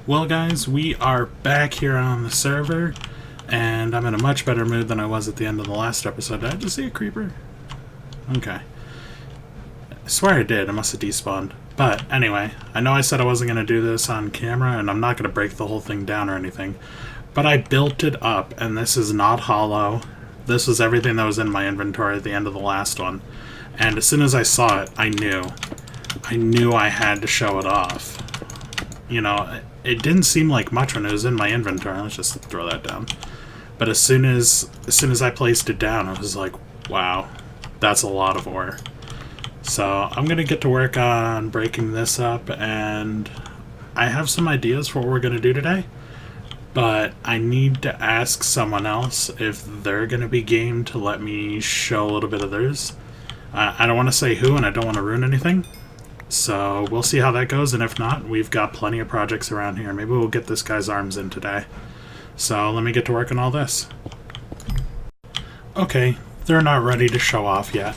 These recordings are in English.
Well guys, we are back here on the server, and I'm in a much better mood than I was at the end of the last episode. Did I just see a creeper? Okay. I swear I did, I must have despawned. But anyway, I know I said I wasn't going to do this on camera, and I'm not going to break the whole thing down or anything. But I built it up, and this is not hollow. This was everything that was in my inventory at the end of the last one. And as soon as I saw it, I knew I had to show it off. You know, it didn't seem like much when it was in my inventory. Let's just throw that down. But as soon as I placed it down, I was like, wow, that's a lot of ore. So I'm going to get to work on breaking this up, and I have some ideas for what we're going to do today. But I need to ask someone else if they're going to be game to let me show a little bit of theirs. I don't want to say who, and I don't want to ruin anything. So we'll see how that goes, and if not, we've got plenty of projects around here. Maybe we'll get this guy's arms in today. So let me get to work on all this. Okay, they're not ready to show off yet.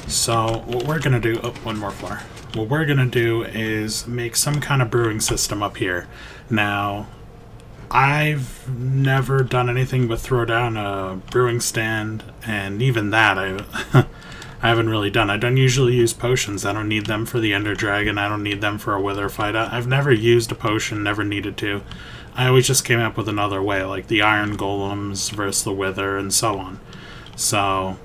So what we're going to do... Oh, one more floor. What we're going to do is make some kind of brewing system up here. Now, I've never done anything but throw down a brewing stand, and even that I haven't really done. I don't usually use potions. I don't need them for the Ender Dragon. I don't need them for a Wither fight. I've never used a potion, never needed to. I always just came up with another way, like the Iron Golems versus the Wither and so on. So,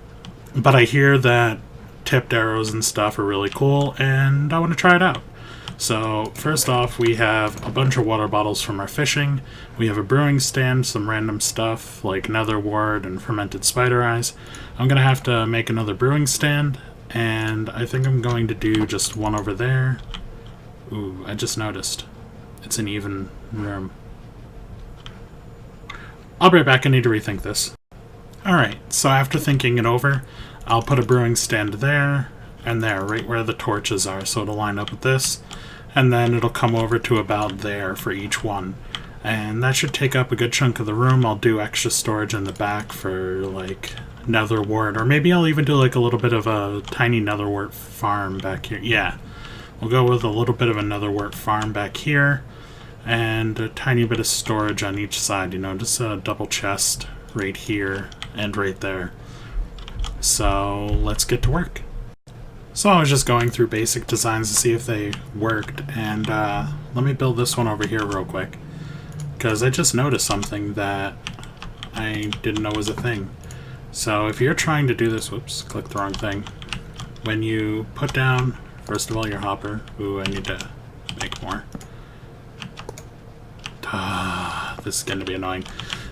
but I hear that tipped arrows and stuff are really cool, and I want to try it out. So, first off, we have a bunch of water bottles from our fishing. We have a brewing stand, some random stuff like nether wart and fermented spider eyes. I'm going to have to make another brewing stand, and I think I'm going to do just one over there. Ooh, I just noticed. It's an even room. I'll be right back, I need to rethink this. Alright, so after thinking it over, I'll put a brewing stand there, and there, right where the torches are, so it'll line up with this. And then it'll come over to about there for each one. And that should take up a good chunk of the room. I'll do extra storage in the back for, like, nether wart. Or maybe I'll even do, like, a little bit of a tiny nether wart farm back here. Yeah, we'll go with a little bit of a nether wart farm back here. And a tiny bit of storage on each side, you know, just a double chest right here and right there. So let's get to work. So I was just going through basic designs to see if they worked, and let me build this one over here real quick, because I just noticed something that I didn't know was a thing. So if you're trying to do this, whoops, clicked the wrong thing. When you put down, first of all, your hopper. Ooh, I need to make more. This is going to be annoying.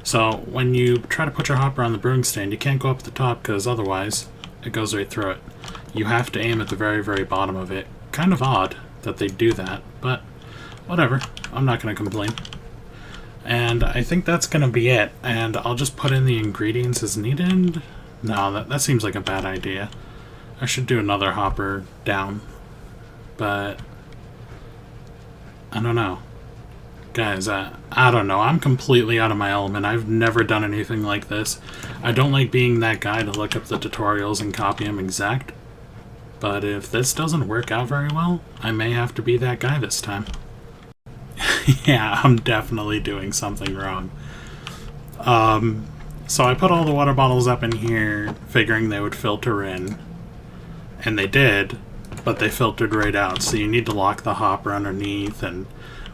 So when you try to put your hopper on the brewing stand, you can't go up at the top, because otherwise it goes right through it. You have to aim at the very, very bottom of it. Kind of odd that they do that, but whatever. I'm not going to complain. And I think that's going to be it. And I'll just put in the ingredients as needed. No, that seems like a bad idea. I should do another hopper down. But I don't know. Guys, I don't know. I'm completely out of my element. I've never done anything like this. I don't like being that guy to look up the tutorials and copy them exact. But if this doesn't work out very well, I may have to be that guy this time. Yeah, I'm definitely doing something wrong. So I put all the water bottles up in here, figuring they would filter in. And they did, but they filtered right out. So you need to lock the hopper underneath, and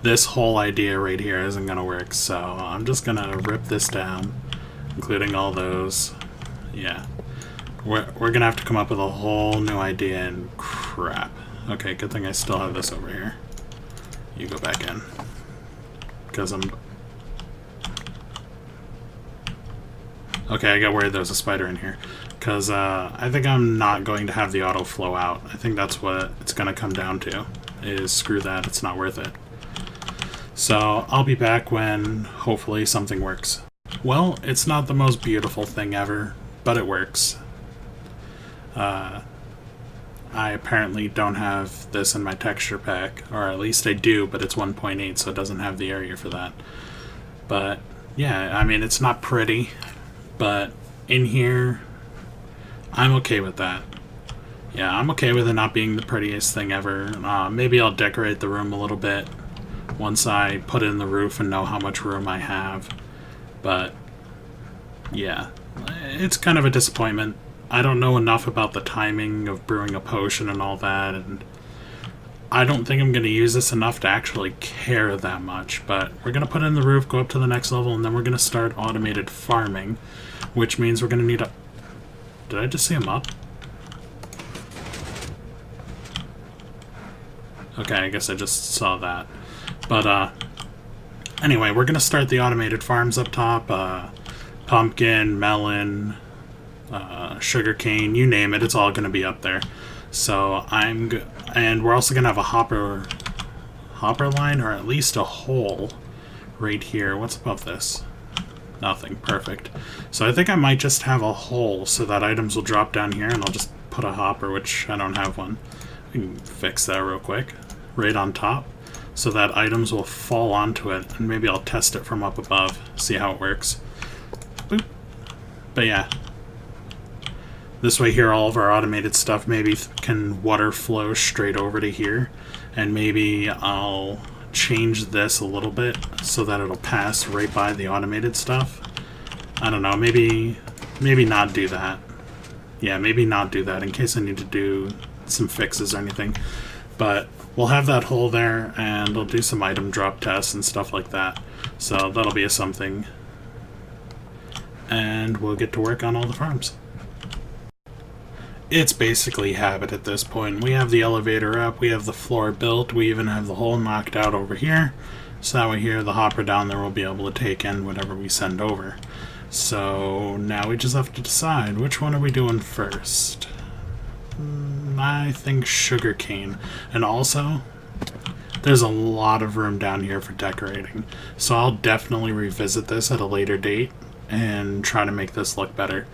this whole idea right here isn't going to work. So I'm just going to rip this down, including all those. Yeah. We're going to have to come up with a whole new idea, and crap. Okay, good thing I still have this over here. You go back in. Because I'm... Okay, I got worried there was a spider in here. Because I think I'm not going to have the auto flow out. I think that's what it's going to come down to. Is screw that, it's not worth it. So I'll be back when hopefully something works. Well, it's not the most beautiful thing ever, but it works. I apparently don't have this in my texture pack, or at least I do, but it's 1.8, so it doesn't have the area for that. But yeah, I mean, it's not pretty, but in here, I'm okay with that. Yeah, I'm okay with it not being the prettiest thing ever. Maybe I'll decorate the room a little bit once I put in the roof and know how much room I have. But yeah, it's kind of a disappointment. I don't know enough about the timing of brewing a potion and all that, and I don't think I'm going to use this enough to actually care that much. But we're going to put in the roof, go up to the next level, and then we're going to start automated farming, which means we're going to need a... Did I just see him up? Okay, I guess I just saw that. But, anyway, we're going to start the automated farms up top. Pumpkin, melon, sugarcane, you name it, it's all going to be up there. So and we're also going to have a hopper line, or at least a hole right here. What's above this? Nothing. Perfect. So I think I might just have a hole so that items will drop down here, and I'll just put a hopper, which I don't have one. We can fix that real quick. Right on top, so that items will fall onto it, and maybe I'll test it from up above, see how it works. Boop. But yeah. This way here, all of our automated stuff maybe can water flow straight over to here. And maybe I'll change this a little bit so that it'll pass right by the automated stuff. I don't know, maybe not do that. Yeah, maybe not do that in case I need to do some fixes or anything. But we'll have that hole there, and I'll do some item drop tests and stuff like that. So that'll be a something. And we'll get to work on all the farms. It's basically habit at this point. We have the elevator up, we have the floor built, we even have the hole knocked out over here. So that way here, the hopper down there will be able to take in whatever we send over. So now we just have to decide, which one are we doing first? I think sugarcane. And also, there's a lot of room down here for decorating. So I'll definitely revisit this at a later date and try to make this look better.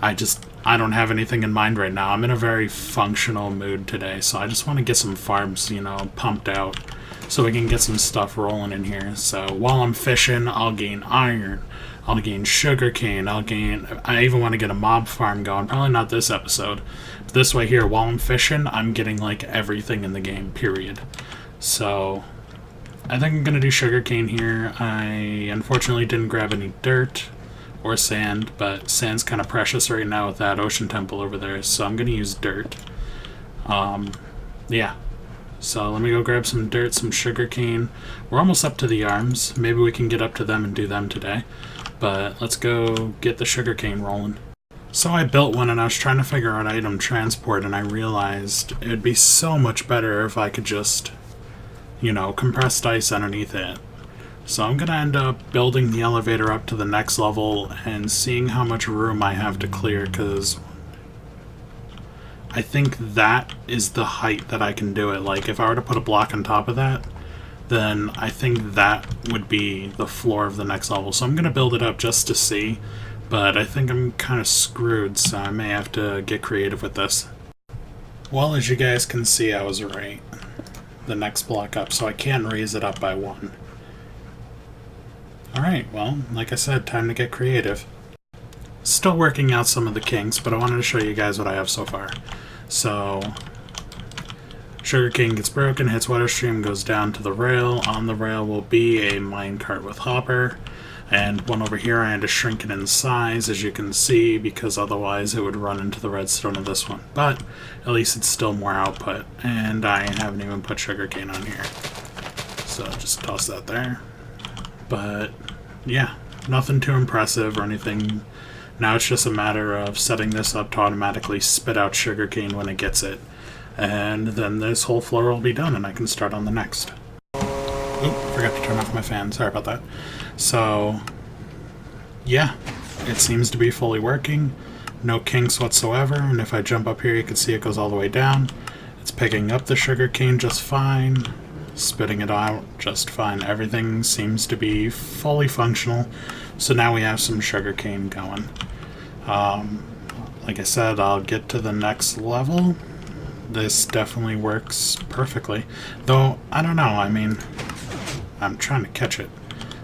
I don't have anything in mind right now. I'm in a very functional mood today, so I just want to get some farms, you know, pumped out so we can get some stuff rolling in here. So while I'm fishing, I'll gain iron, I'll gain sugarcane, I even want to get a mob farm going. Probably not this episode. But this way here, while I'm fishing, I'm getting like everything in the game, period. So I think I'm going to do sugarcane here. I unfortunately didn't grab any dirt or sand, but sand's kind of precious right now with that ocean temple over there, so I'm gonna use dirt. Yeah, so let me go grab some dirt, some sugarcane. We're almost up to the arms. Maybe we can get up to them and do them today, but let's go get the sugarcane rolling. So I built one, and I was trying to figure out item transport, and I realized it would be so much better if I could just, you know, compressed ice underneath it. So I'm going to end up building the elevator up to the next level and seeing how much room I have to clear, because I think that is the height that I can do it. Like, if I were to put a block on top of that, then I think that would be the floor of the next level. So I'm going to build it up just to see, but I think I'm kind of screwed, so I may have to get creative with this. Well, as you guys can see, I was right. The next block up, so I can't raise it up by one. Alright, well, like I said, time to get creative. Still working out some of the kinks, but I wanted to show you guys what I have so far. So, sugarcane gets broken, hits water stream, goes down to the rail. On the rail will be a minecart with hopper. And one over here I had to shrink it in size, as you can see, because otherwise it would run into the redstone of this one. But at least it's still more output, and I haven't even put sugarcane on here. So just toss that there. But yeah, nothing too impressive or anything. Now it's just a matter of setting this up to automatically spit out sugarcane when it gets it. And then this whole floor will be done and I can start on the next. Oop, forgot to turn off my fan, sorry about that. So, yeah, it seems to be fully working. No kinks whatsoever, and if I jump up here you can see it goes all the way down. It's picking up the sugarcane just fine. Spitting it out just fine. Everything seems to be fully functional. So now we have some sugarcane going. Like I said, I'll get to the next level. This definitely works perfectly. Though, I don't know, I mean, I'm trying to catch it.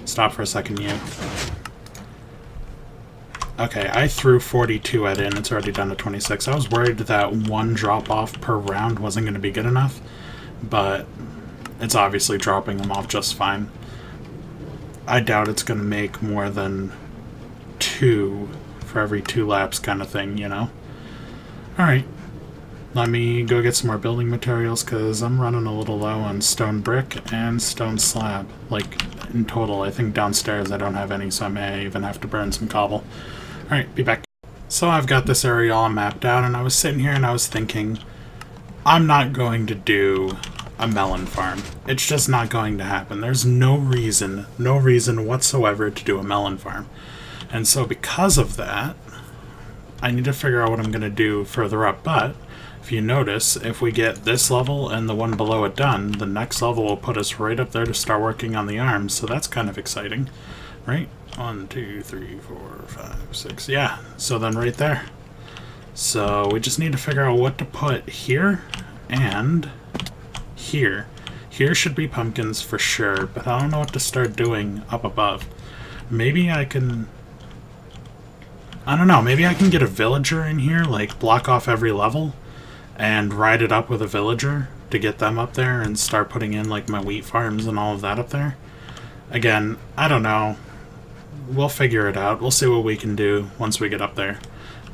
Stop for a second, you. Okay, I threw 42 at it and it's already down to 26. I was worried that one drop off per round wasn't going to be good enough, but it's obviously dropping them off just fine. I doubt it's going to make more than 2 for every 2 laps kind of thing, you know? Alright. Let me go get some more building materials, because I'm running a little low on stone brick and stone slab. Like, in total, I think downstairs I don't have any, so I may even have to burn some cobble. Alright, be back. So I've got this area all mapped out, and I was sitting here and I was thinking, I'm not going to do a melon farm. It's just not going to happen. There's no reason whatsoever to do a melon farm. And so because of that, I need to figure out what I'm going to do further up, but if you notice, if we get this level and the one below it done, the next level will put us right up there to start working on the arms, so that's kind of exciting, right? 1, 2, 3, 4, 5, 6, yeah, so then right there. So we just need to figure out what to put here and here. Here should be pumpkins for sure, but I don't know what to start doing up above. Maybe I can... I don't know, maybe I can get a villager in here, like block off every level, and ride it up with a villager to get them up there and start putting in like my wheat farms and all of that up there. Again, I don't know. We'll figure it out. We'll see what we can do once we get up there.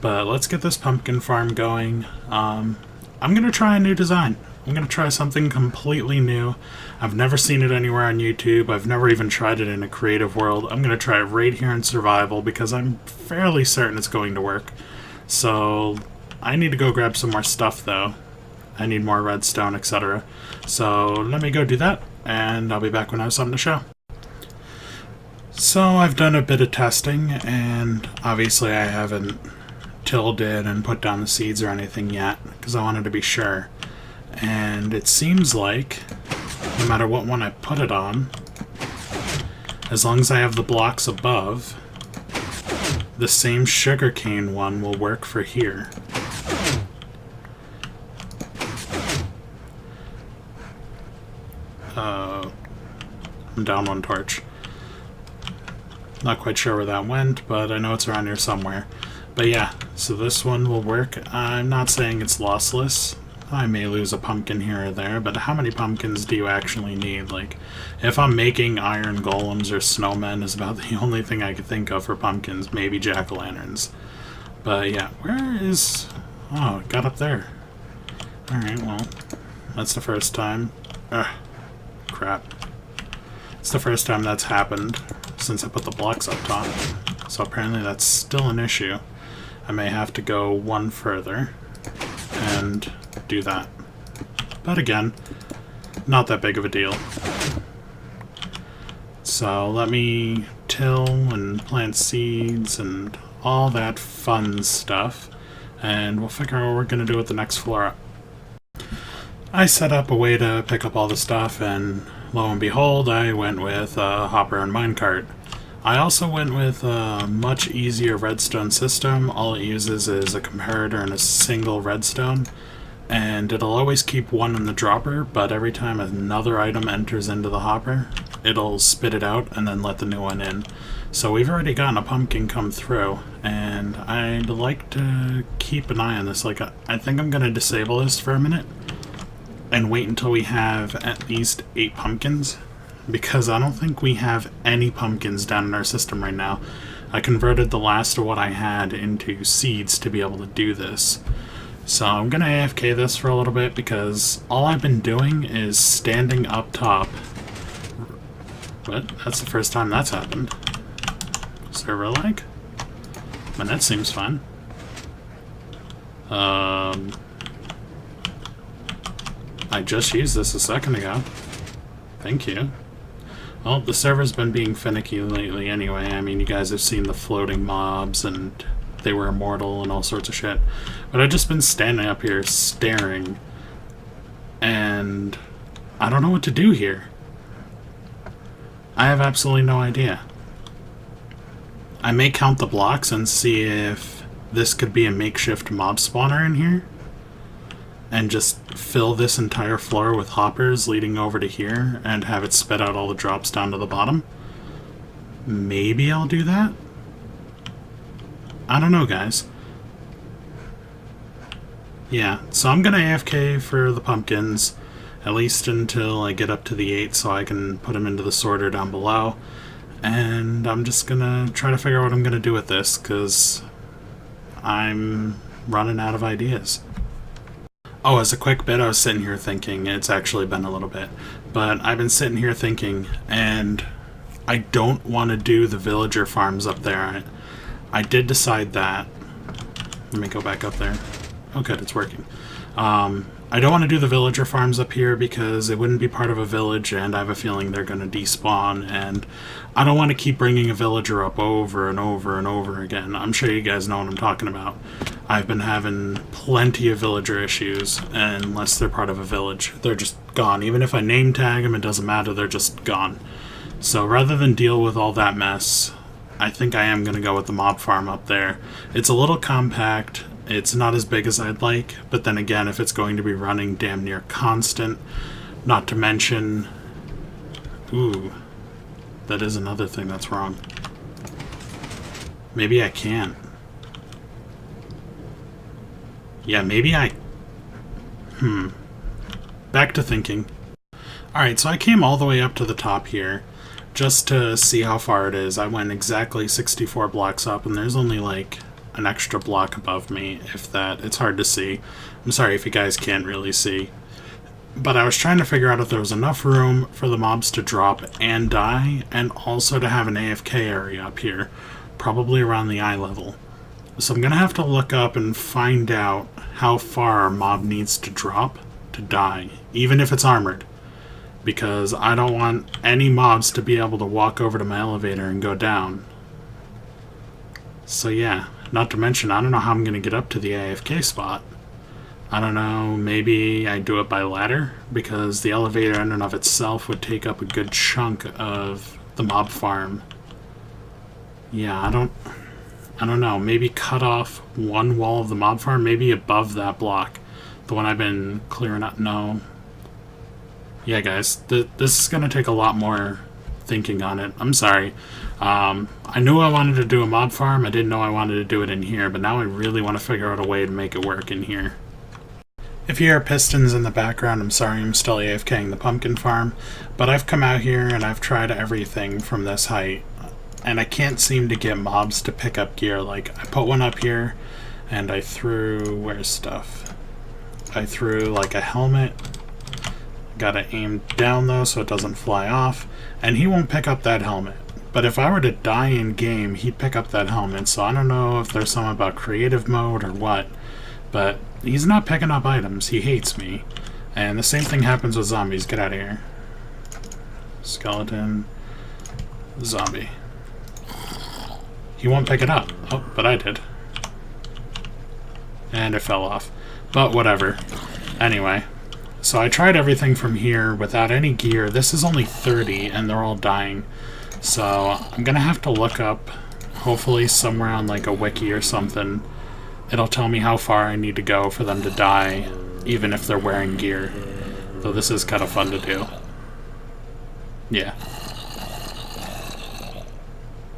But let's get this pumpkin farm going. I'm going to try a new design. I'm going to try something completely new. I've never seen it anywhere on YouTube. I've never even tried it in a creative world. I'm going to try it right here in survival because I'm fairly certain it's going to work. So I need to go grab some more stuff though. I need more redstone, etc. So let me go do that, and I'll be back when I have something to show. So I've done a bit of testing, and obviously I haven't tilled it and put down the seeds or anything yet, because I wanted to be sure. And it seems like, no matter what one I put it on, as long as I have the blocks above, the same sugarcane one will work for here. I'm down 1 torch. Not quite sure where that went, but I know it's around here somewhere. But yeah, so this one will work. I'm not saying it's lossless. I may lose a pumpkin here or there, but how many pumpkins do you actually need? Like, if I'm making iron golems or snowmen is about the only thing I could think of for pumpkins, maybe jack-o'-lanterns. But yeah, where is... Oh, it got up there. Alright, well, that's the first time. Ugh, crap. It's the first time that's happened since I put the blocks up top. So apparently that's still an issue. I may have to go 1 further and do that. But again, not that big of a deal. So let me till and plant seeds and all that fun stuff, and we'll figure out what we're going to do with the next floor up. I set up a way to pick up all the stuff, and lo and behold, I went with a hopper and minecart. I also went with a much easier redstone system. All it uses is a comparator and a single redstone, and it'll always keep 1 in the dropper, but every time another item enters into the hopper, it'll spit it out and then let the new one in. So we've already gotten a pumpkin come through, and I'd like to keep an eye on this. Like, I think I'm going to disable this for a minute and wait until we have at least 8 pumpkins, because I don't think we have any pumpkins down in our system right now. I converted the last of what I had into seeds to be able to do this. So I'm going to AFK this for a little bit, because all I've been doing is standing up top. But that's the first time that's happened. Server lag? My net seems fine. I just used this a second ago. Thank you. Well, the server's been being finicky lately anyway. I mean, you guys have seen the floating mobs, and they were immortal and all sorts of shit. But I've just been standing up here staring, and I don't know what to do here. I have absolutely no idea. I may count the blocks and see if this could be a makeshift mob spawner in here, and just fill this entire floor with hoppers leading over to here and have it spit out all the drops down to the bottom. Maybe I'll do that? I don't know, guys. Yeah, so I'm gonna AFK for the pumpkins, at least until I get up to the 8 so I can put them into the sorter down below. And I'm just gonna try to figure out what I'm gonna do with this, because I'm running out of ideas. Oh, as a quick bit, I was sitting here thinking, it's actually been a little bit, but I've been sitting here thinking, and I don't want to do the villager farms up there. I did decide that. Let me go back up there. Oh good, it's working. I don't want to do the villager farms up here because it wouldn't be part of a village, and I have a feeling they're going to despawn, and I don't want to keep bringing a villager up over and over and over again. I'm sure you guys know what I'm talking about. I've been having plenty of villager issues, and unless they're part of a village, they're just gone. Even if I name tag them, it doesn't matter, they're just gone. So rather than deal with all that mess, I think I am going to go with the mob farm up there. It's a little compact. It's not as big as I'd like, but then again, if it's going to be running damn near constant, not to mention... Ooh, that is another thing that's wrong. Maybe I can't. Yeah, maybe I... Back to thinking. Alright, so I came all the way up to the top here, just to see how far it is. I went exactly 64 blocks up, and there's only like an extra block above me, if that. It's hard to see. I'm sorry if you guys can't really see. But I was trying to figure out if there was enough room for the mobs to drop and die, and also to have an AFK area up here, probably around the eye level. So I'm going to have to look up and find out how far a mob needs to drop to die, even if it's armored. Because I don't want any mobs to be able to walk over to my elevator and go down. So yeah, not to mention, I don't know how I'm going to get up to the AFK spot. I don't know, maybe I do it by ladder, because the elevator in and of itself would take up a good chunk of the mob farm. Yeah, I don't know, maybe cut off one wall of the mob farm, maybe above that block. The one I've been clearing up, no. Yeah guys, this is going to take a lot more thinking on it. I'm sorry. I knew I wanted to do a mob farm, I didn't know I wanted to do it in here, but now I really want to figure out a way to make it work in here. If you hear pistons in the background, I'm sorry, I'm still AFKing the pumpkin farm, but I've come out here and I've tried everything from this height, and I can't seem to get mobs to pick up gear. Like, I put one up here, and I threw... where's stuff? I threw, like, a helmet. Gotta aim down, though, so it doesn't fly off, and he won't pick up that helmet. But if I were to die in game, he'd pick up that helmet, so I don't know if there's something about creative mode or what, but he's not picking up items. He hates me. And the same thing happens with zombies. Get out of here. Skeleton. Zombie. He won't pick it up. Oh, but I did. And it fell off. But whatever. Anyway. So I tried everything from here without any gear. This is only 30 and they're all dying. So I'm gonna have to look up, hopefully somewhere on like a wiki or something. It'll tell me how far I need to go for them to die, even if they're wearing gear. Though this is kind of fun to do. Yeah.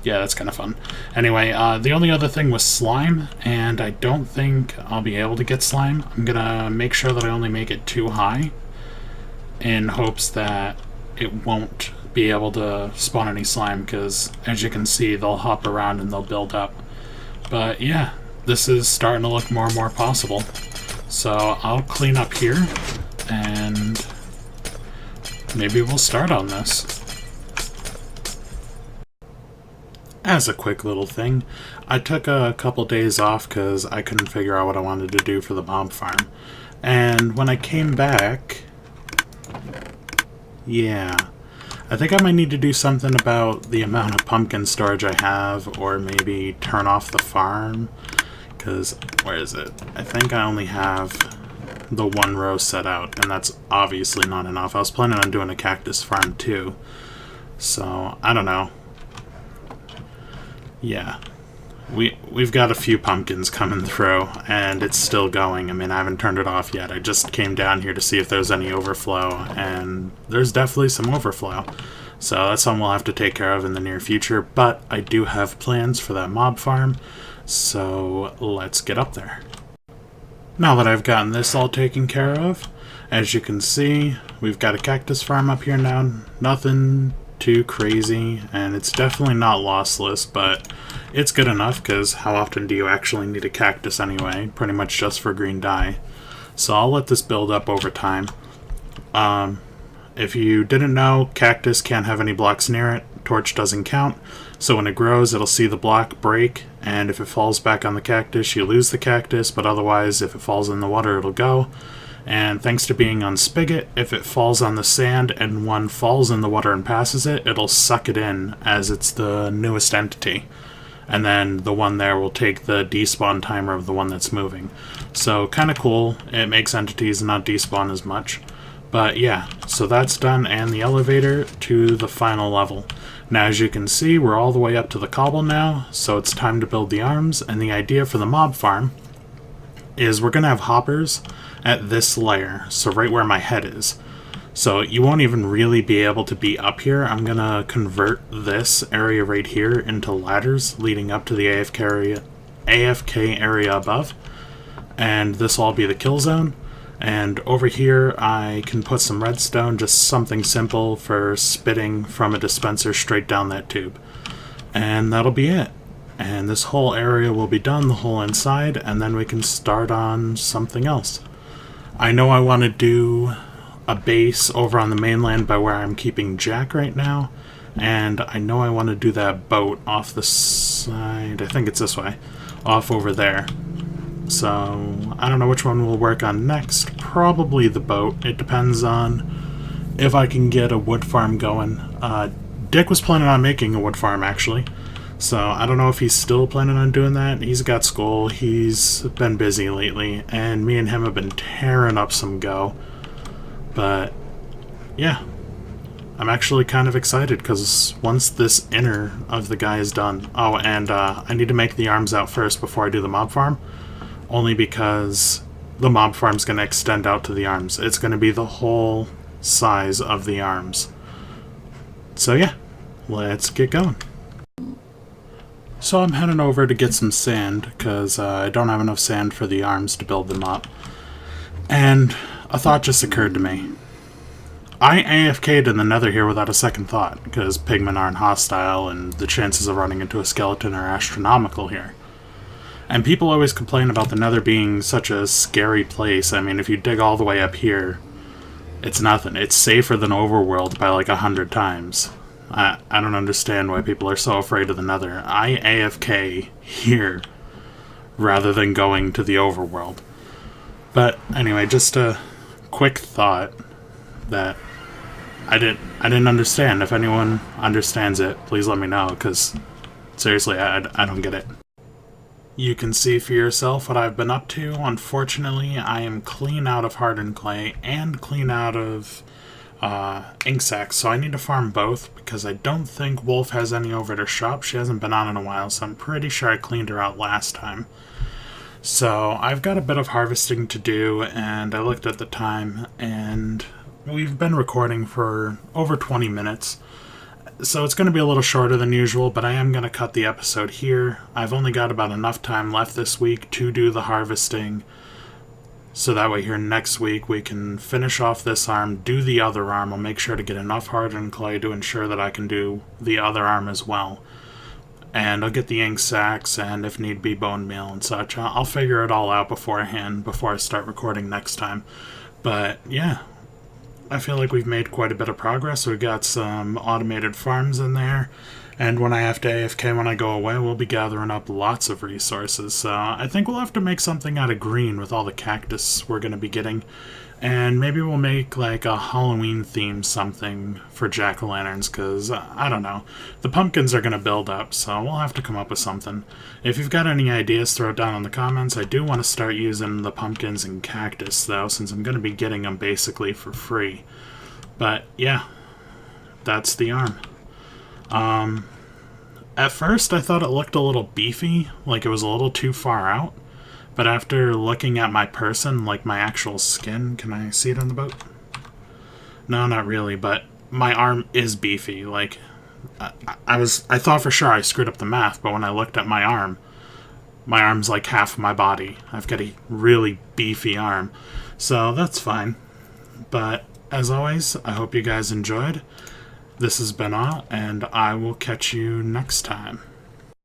Yeah, that's kind of fun. Anyway, the only other thing was slime, and I don't think I'll be able to get slime. I'm gonna make sure that I only make it too high, in hopes that it won't be able to spawn any slime, because as you can see, they'll hop around and they'll build up. But yeah, this is starting to look more and more possible. So I'll clean up here, and maybe we'll start on this. As a quick little thing, I took a couple days off because I couldn't figure out what I wanted to do for the mob farm. And when I came back, yeah, I think I might need to do something about the amount of pumpkin storage I have, or maybe turn off the farm, because, where is it? I think I only have the one row set out, and that's obviously not enough. I was planning on doing a cactus farm too, so I don't know. Yeah, we've got a few pumpkins coming through, and it's still going. I mean, I haven't turned it off yet. I just came down here to see if there's any overflow, and there's definitely some overflow. So that's something we'll have to take care of in the near future, but I do have plans for that mob farm, so let's get up there. Now that I've gotten this all taken care of, As you can see, we've got a cactus farm up here now. Nothing too crazy, and it's definitely not lossless, but it's good enough because how often do you actually need a cactus anyway? Pretty much just for green dye. So I'll let this build up over time. If you didn't know, cactus can't have any blocks near it. Torch doesn't count. So when it grows, it'll see the block break, and if it falls back on the cactus, you lose the cactus, but otherwise, if it falls in the water, it'll go. And thanks to being on Spigot, if it falls on the sand and one falls in the water and passes it, it'll suck it in as it's the newest entity. And then the one there will take the despawn timer of the one that's moving. So kind of cool. It makes entities not despawn as much. But yeah, so that's done, and the elevator to the final level. Now as you can see, we're all the way up to the cobble now, so it's time to build the arms, and the idea for the mob farm is we're going to have hoppers at this layer, so right where my head is. So you won't even really be able to be up here. I'm going to convert this area right here into ladders leading up to the AFK area above, and this will all be the kill zone. And over here I can put some redstone, just something simple for spitting from a dispenser straight down that tube. And that'll be it. And this whole area will be done, the whole inside, and then we can start on something else. I know I want to do a base over on the mainland by where I'm keeping Jack right now, and I know I want to do that boat off the side, I think it's this way, off over there. So, I don't know which one we'll work on next. Probably the boat. It depends on if I can get a wood farm going. Dick was planning on making a wood farm, actually. So, I don't know if he's still planning on doing that. He's got school. He's been busy lately. And me and him have been tearing up some go. But, yeah. I'm actually kind of excited because once this inner of the guy is done... Oh, and I need to make the arms out first before I do the mob farm. Only because the mob farm's going to extend out to the arms. It's going to be the whole size of the arms. So yeah, let's get going. So I'm heading over to get some sand, because I don't have enough sand for the arms to build them up. And a thought just occurred to me. I AFK'd in the nether here without a second thought, because pigmen aren't hostile and the chances of running into a skeleton are astronomical here. And people always complain about the nether being such a scary place. I mean, if you dig all the way up here, it's nothing. It's safer than Overworld by like 100 times. I don't understand why people are so afraid of the nether. I AFK here rather than going to the Overworld. But anyway, just a quick thought that I didn't understand. If anyone understands it, please let me know, because seriously, I don't get it. You can see for yourself what I've been up to. Unfortunately, I am clean out of hardened clay and clean out of ink sacs, so I need to farm both because I don't think Wolf has any over at her shop. She hasn't been on in a while, so I'm pretty sure I cleaned her out last time. So I've got a bit of harvesting to do, and I looked at the time, and we've been recording for over 20 minutes. So it's going to be a little shorter than usual, but I am going to cut the episode here. I've only got about enough time left this week to do the harvesting, so that way here next week we can finish off this arm, do the other arm. I'll make sure to get enough hardened clay to ensure that I can do the other arm as well. And I'll get the ink sacs and if need be bone meal and such. I'll figure it all out beforehand before I start recording next time. But yeah. I feel like we've made quite a bit of progress. We've got some automated farms in there, and when I have to AFK when I go away, we'll be gathering up lots of resources. So I think we'll have to make something out of green with all the cactus we're going to be getting, and maybe we'll make like a Halloween theme something for jack-o'-lanterns, because I don't know. The pumpkins are going to build up, so we'll have to come up with something. If you've got any ideas, throw it down in the comments. I do want to start using the pumpkins and cactus, though, since I'm going to be getting them basically for free. But yeah, that's the arm. At first I thought it looked a little beefy, like it was a little too far out. But after looking at my person, like my actual skin, can I see it on the boat? No, not really, but my arm is beefy. Like, I thought for sure I screwed up the math, but when I looked at my arm's like half my body. I've got a really beefy arm, so that's fine. But as always, I hope you guys enjoyed. This has been Benoit, and I will catch you next time.